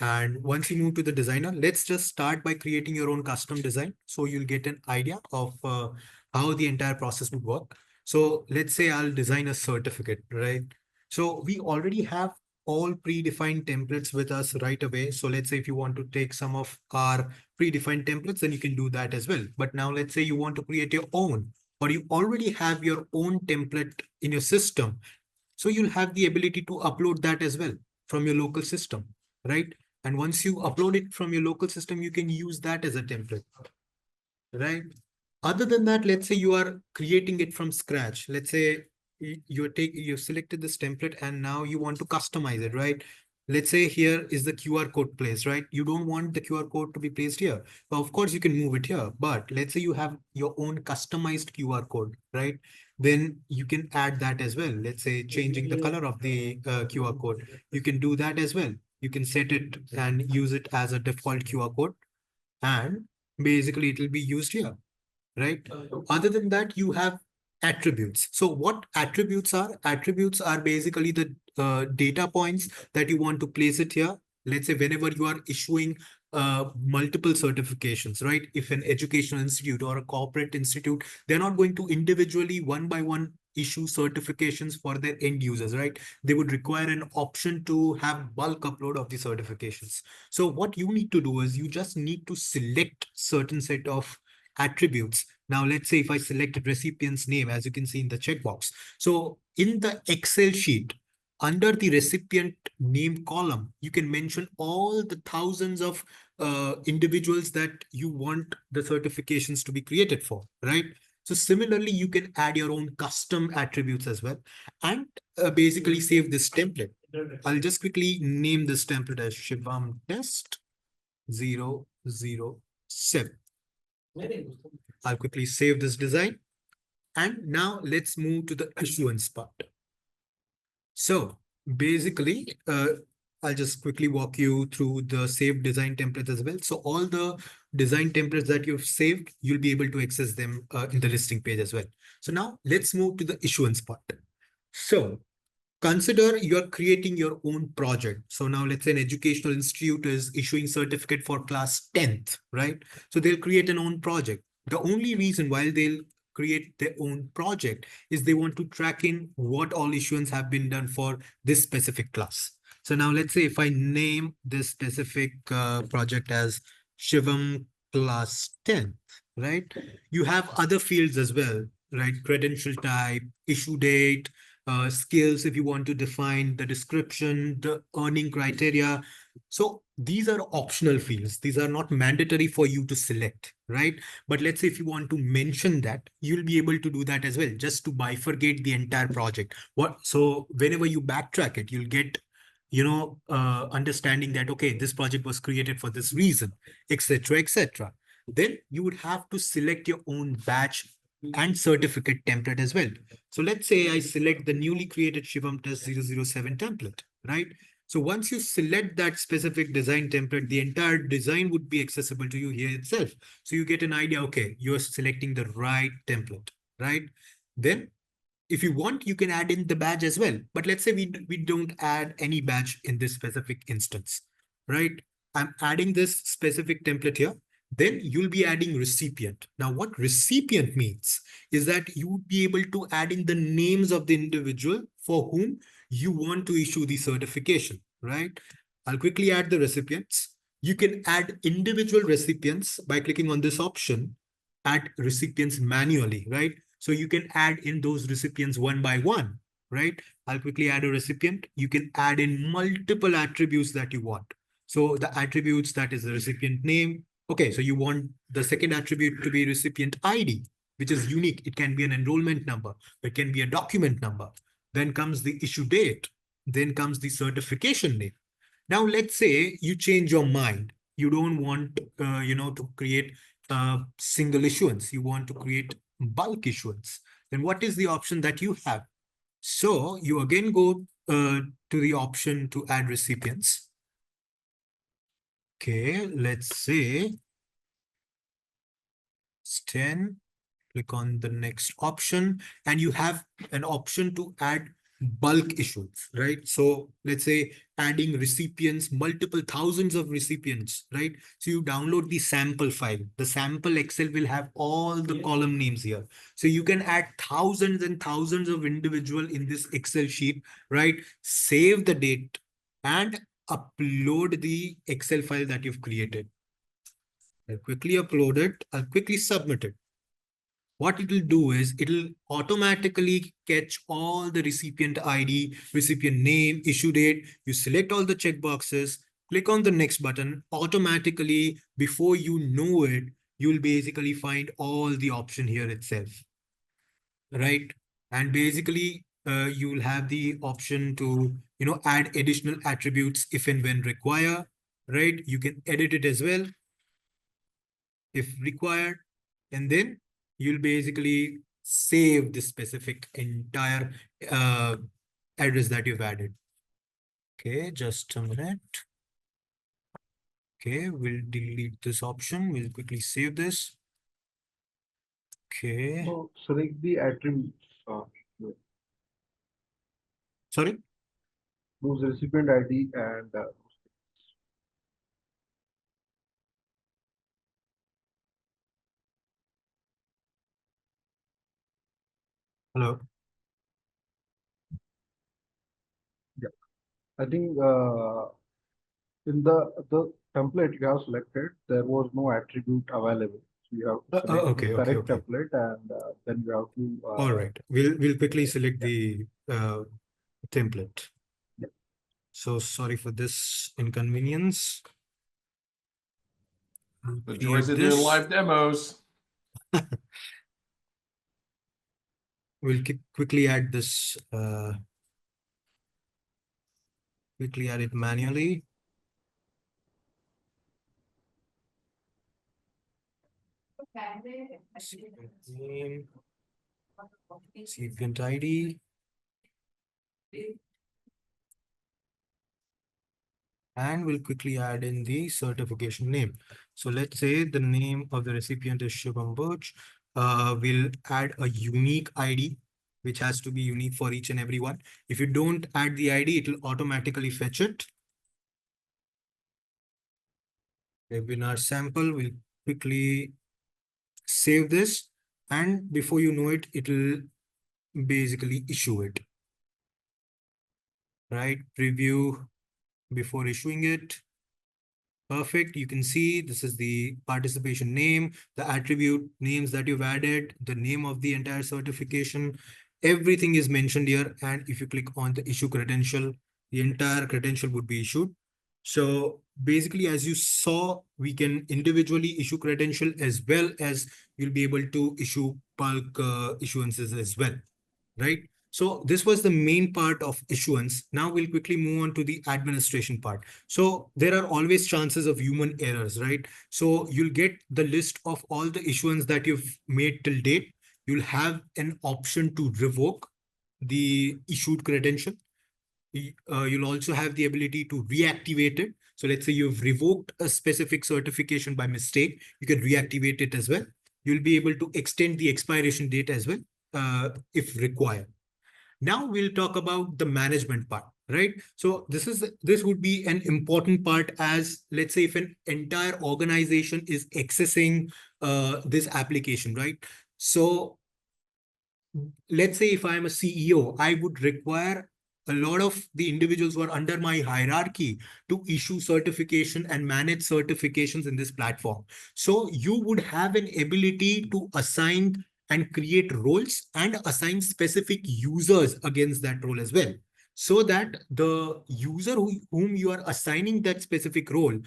And once you move to the designer, let's just start by creating your own custom design. So you'll get an idea of how the entire process would work. So let's say I'll design a certificate, right? So we already have all predefined templates with us right away. So let's say if you want to take some of our predefined templates, then you can do that as well. But now let's say you want to create your own, or you already have your own template in your system. So you'll have the ability to upload that as well from your local system, right? And once you upload it from your local system, you can use that as a template, right? Other than that, let's say you are creating it from scratch. Let's say you've selected this template and now you want to customize it, right? Let's say here is the QR code placed, right? You don't want the QR code to be placed here. So of course you can move it here, but let's say you have your own customized QR code, right? Then you can add that as well. Let's say changing the color of the QR code. You can do that as well. You can set it and use it as a default QR code, and basically it will be used here, right? Other than that, you have attributes. So what attributes are? Attributes are basically the data points that you want to place it here. Let's say whenever you are issuing multiple certifications, right? If an educational institute or a corporate institute, they're not going to individually one by one issue certifications for their end users, right? They would require an option to have bulk upload of the certifications. So what you need to do is you just need to select certain set of attributes. Now, let's say if I selected recipient's name, as you can see in the checkbox. So in the Excel sheet, under the recipient name column, you can mention all the thousands of individuals that you want the certifications to be created for, right? So similarly, you can add your own custom attributes as well, and basically save this template. I'll just quickly name this template as Shivam Test 007. I'll quickly save this design. And now let's move to the issuance part. So basically, I'll just quickly walk you through the saved design templates as well. So all the design templates that you've saved, you'll be able to access them in the listing page as well. So now let's move to the issuance part. So consider you're creating your own project. So now let's say an educational institute is issuing certificate for class 10th, right? So they'll create an own project. The only reason why they'll create their own project is they want to track in what all issuance have been done for this specific class. So now let's say if I name this specific project as Shivam class 10th, right? You have other fields as well, right? Credential type, issue date, skills, if you want to define the description, the earning criteria. So these are optional fields. These are not mandatory for you to select, right? But let's say if you want to mention that, you'll be able to do that as well, just to bifurcate the entire project. So whenever you backtrack it, you'll get, understanding that, okay, this project was created for this reason, etc., etc. Then you would have to select your own batch and certificate template as well. So let's say I select the newly created Shivam Test 007 template, right? So once you select that specific design template, the entire design would be accessible to you here itself. So you get an idea, okay, you're selecting the right template, right? Then if you want, you can add in the badge as well. But let's say we don't add any badge in this specific instance, right? I'm adding this specific template here. Then you'll be adding recipient. Now, what recipient means is that you would be able to add in the names of the individual for whom you want to issue the certification, right? I'll quickly add the recipients. You can add individual recipients by clicking on this option, add recipients manually, right? So you can add in those recipients one by one, right? I'll quickly add a recipient. You can add in multiple attributes that you want. So the attributes, that is the recipient name. Okay, so you want the second attribute to be recipient ID, which is unique. It can be an enrollment number. It can be a document number. Then comes the issue date. Then comes the certification name. Now, let's say you change your mind. You don't want, to create a single issuance. You want to create bulk issuance. Then what is the option that you have? So you again go to the option to add recipients. Okay, let's say it's 10. Click on the next option, and you have an option to add bulk issues, right? So let's say adding recipients, multiple thousands of recipients, right? So you download the sample file. The sample Excel will have all the column names here. So you can add thousands and thousands of individual in this Excel sheet, right? Save the date and upload the Excel file that you've created. I'll quickly upload it. I'll quickly submit it. What it will do is it'll automatically catch all the recipient ID, recipient name, issue date. You select all the checkboxes, click on the next button. Automatically, before you know it, you'll basically find all the option here itself, right? And basically, you'll have the option to, add additional attributes if and when require, right? You can edit it as well if required, and then you'll basically save the specific entire uh, address that you've added. Okay, just a minute. Okay, we'll delete this option. We'll quickly save this. Okay. So select the attributes. Sorry? Those recipient ID and Hello. yeah. I think in the template you have selected, there was no attribute available. So you have to select Okay, the okay, correct okay. template, and then you have to All right. We'll quickly select yeah. the template. Yeah. So sorry for this inconvenience. The Create joys of doing this. live demos. We'll quickly add this. Quickly add it manually. Name, recipient ID. And we'll quickly add in the certification name. So let's say the name of the recipient is Shubham Burch. We'll add a unique ID, which has to be unique for each and every one. If you don't add the ID, it will automatically fetch it. Webinar sample, we'll quickly save this. And before you know it, it will basically issue it. Right? Preview before issuing it. Perfect. You can see this is the participation name, the attribute names that you've added, the name of the entire certification, Everything is mentioned here. And if you click on the issue credential, the entire credential would be issued. So basically, as you saw, we can individually issue credential as well as you'll be able to issue bulk issuances as well, right? So this was the main part of issuance. Now we'll quickly move on to the administration part. So there are always chances of human errors, right? So you'll get the list of all the issuance that you've made till date. You'll have an option to revoke the issued credential. You'll also have the ability to reactivate it. So let's say you've revoked a specific certification by mistake, you can reactivate it as well. You'll be able to extend the expiration date as well, if required. Now we'll talk about the management part, right? So this would be an important part, as let's say if an entire organization is accessing this application, right? So let's say if I'm a CEO, I would require a lot of the individuals who are under my hierarchy to issue certification and manage certifications in this platform. So you would have an ability to assign and create roles and assign specific users against that role as well. So that the user whom you are assigning that specific role,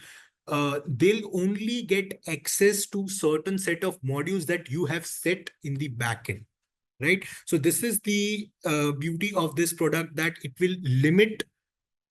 they'll only get access to certain set of modules that you have set in the backend, right? So this is the beauty of this product, that it will limit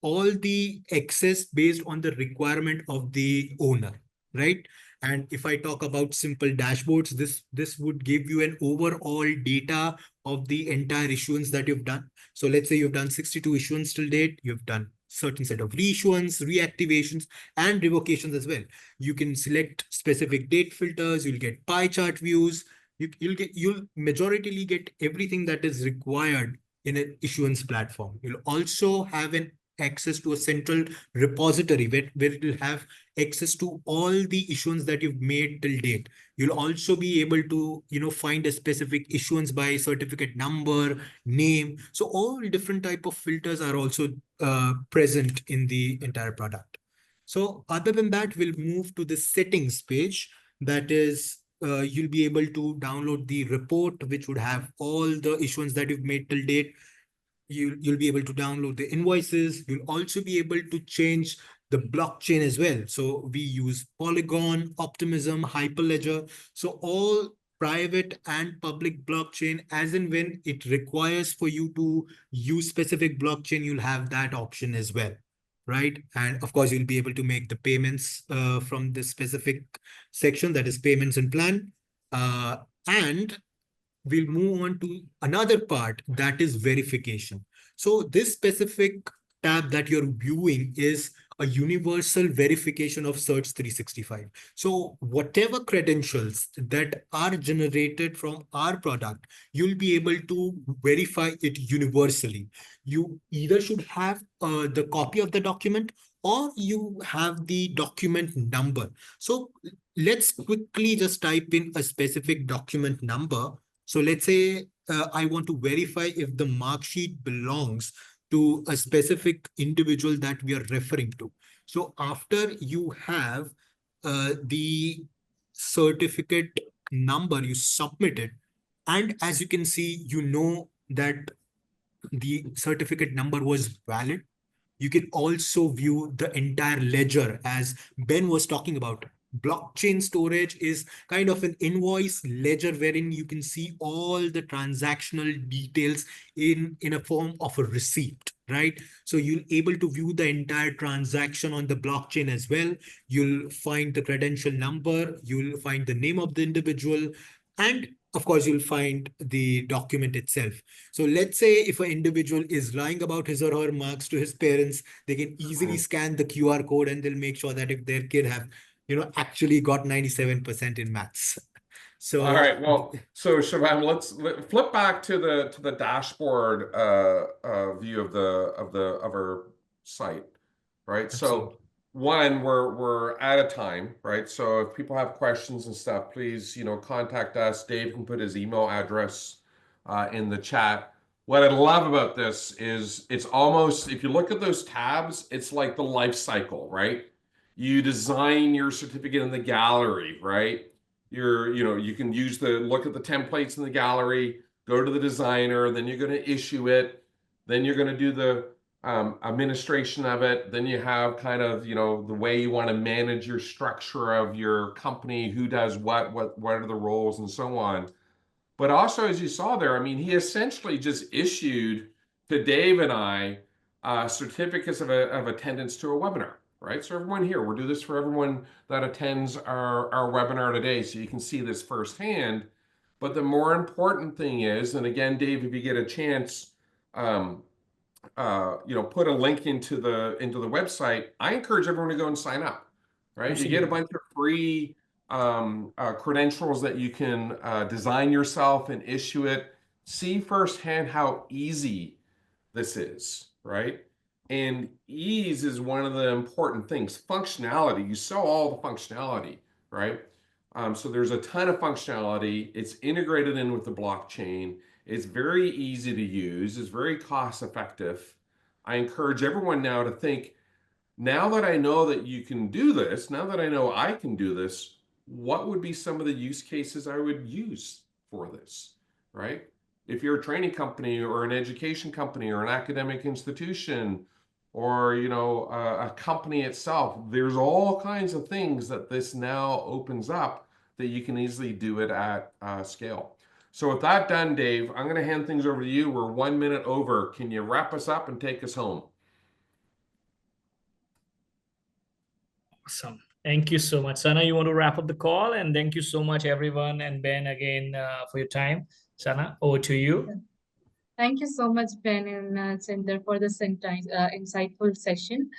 all the access based on the requirement of the owner, right? And if I talk about simple dashboards, this would give you an overall data of the entire issuance that you've done. So let's say you've done 62 issuance till date, you've done certain set of reissuance, reactivations, and revocations as well. You can select specific date filters, you'll get pie chart views, you'll majoritarily get everything that is required in an issuance platform. You'll also have an access to a central repository where it will have access to all the issuance that you've made till date. You'll also be able to, find a specific issuance by certificate number, name. So all different type of filters are also present in the entire product. So other than that, we'll move to the settings page. That is, you'll be able to download the report, which would have all the issuance that you've made till date. You'll be able to download the invoices. You'll also be able to change the blockchain as well. So we use Polygon, Optimism, Hyperledger. So all private and public blockchain, as and when it requires for you to use specific blockchain, you'll have that option as well, right? And of course, you'll be able to make the payments from this specific section, that is payments and plan. And we'll move on to another part, that is verification. So this specific tab that you're viewing is a universal verification of Search 365. So whatever credentials that are generated from our product, you'll be able to verify it universally. You either should have the copy of the document, or you have the document number. So let's quickly just type in a specific document number. So let's say I want to verify if the mark sheet belongs to a specific individual that we are referring to. So after you have the certificate number, you submit it. And as you can see, that the certificate number was valid. You can also view the entire ledger, as Ben was talking about. Blockchain storage is kind of an invoice ledger wherein you can see all the transactional details in a form of a receipt, right? So you'll able to view the entire transaction on the blockchain as well. You'll find the credential number, you'll find the name of the individual, and of course, you'll find the document itself. So let's say if an individual is lying about his or her marks to his parents, they can easily scan the QR code and they'll make sure that if their kid have, actually got 97% in maths. So all right, well, so Shivam, let's flip back to the dashboard view of our site, right? Absolutely. So one, we're out of time, right? So if people have questions and stuff, please, contact us. Dave can put his email address in the chat. What I love about this is it's almost, if you look at those tabs, it's like the life cycle, right? You design your certificate in the gallery, right? You can look at the templates in the gallery. go to the designer, then you're going to issue it, then you're going to do the administration of it. Then you have kind of, you know, the way you want to manage your structure of your company, who does what are the roles and so on. But also, as you saw there, I mean, he essentially just issued to Dave and I certificates of attendance to a webinar, right? So everyone here, we'll do this for everyone that attends our webinar today, so you can see this firsthand. But the more important thing is, and again, Dave, if you get a chance, you know, put a link into the website. I encourage everyone to go and sign up, right? Absolutely. You get a bunch of free credentials that you can design yourself and issue it. See firsthand how easy this is, right? And ease is one of the important things. Functionality, you saw all the functionality, right? So there's a ton of functionality. It's integrated in with the blockchain. It's very easy to use. It's very cost effective. I encourage everyone now to think, now that I know that you can do this, now that I know I can do this, what would be some of the use cases I would use for this, right? If you're a training company or an education company or an academic institution, or, you know, a company itself, there's all kinds of things that this now opens up that you can easily do it at scale. So with that done, Dave, I'm going to hand things over to you. We're 1 minute over. Can you wrap us up and take us home? Awesome. Thank you so much. Sana, you want to wrap up the call? And thank you so much, everyone. And Ben, again, for your time. Sana, over to you. Thank you so much, Ben and Chintan, for this insightful session.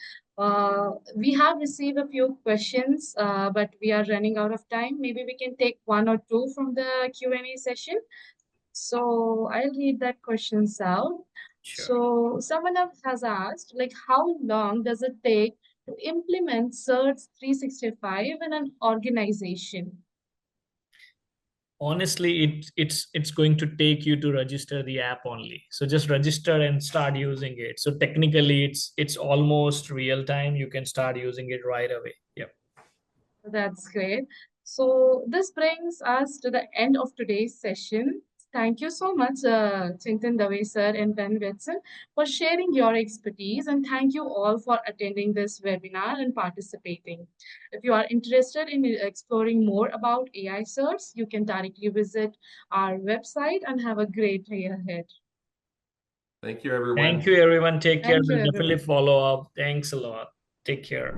We have received a few questions, but we are running out of time. Maybe we can take one or two from the Q&A session. So I'll read that questions out. Sure. So someone else has asked, like, how long does it take to implement CERT 365 in an organization? Honestly, it's going to take you to register the app only. So just register and start using it. So technically, it's almost real time. You can start using it right away. Yep. That's great. So this brings us to the end of today's session. Thank you so much, Chintan Dave sir and Ben Whitson, for sharing your expertise, and thank you all for attending this webinar and participating. If you are interested in exploring more about AI certs, you can directly visit our website and have a great day ahead. Thank you, everyone. Thank you, everyone. Take care. Thank you, We'll definitely everyone. follow up. Thanks a lot. Take care.